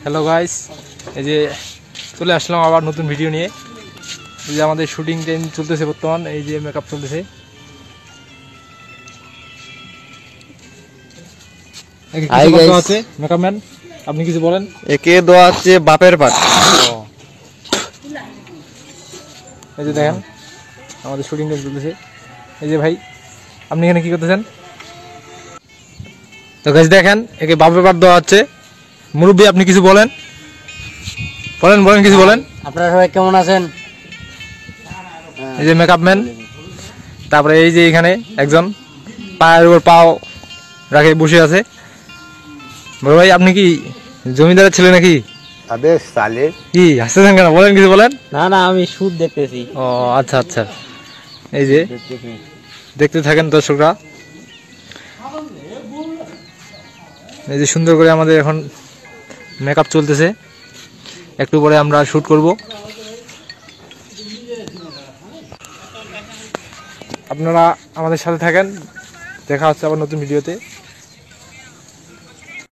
Hello guys, এই যে চলে আসলাম আবার নতুন ভিডিও নিয়ে। এই যে আমাদের শুটিং টাইম চলতেছে বর্তমান, এই যে মেকআপ চলতেছে। মেকআপ ম্যান, আপনি কিছু বলেন। একে দেওয়া হচ্ছে বাপের পাট। এই যে দেখেন আমাদের শুটিং টাইম চলতেছে। এই যে ভাই, আপনি এখানে কি করতেছেন? তো গাইস দেখেন, একে বাপের পাট দেওয়া হচ্ছে। মুরব্বী, আপনি কিছু বলেন। বলেন কিছু বলেন। আপনারা সবাই কেমন আছেন? এই যে মেকআপ ম্যান, তারপরে এই যে এখানে একজন পায়ের উপর পাও রাখে বসে আছে। বড় ভাই, আপনি কি জমিদারের ছেলে নাকি? আবে সালে কি হাসতেছেন কেন? বলেন কিছু বলেন। না আমি সুদ দেখতেছি। ও আচ্ছা আচ্ছা, এই যে দেখতে থাকেন দর্শকরা। এই যে সুন্দর করে আমাদের এখন মেকআপ চলতেছে, একটু পরে আমরা শুট করব। আপনারা আমাদের সাথে থাকেন, দেখা হচ্ছে আবার নতুন ভিডিওতে।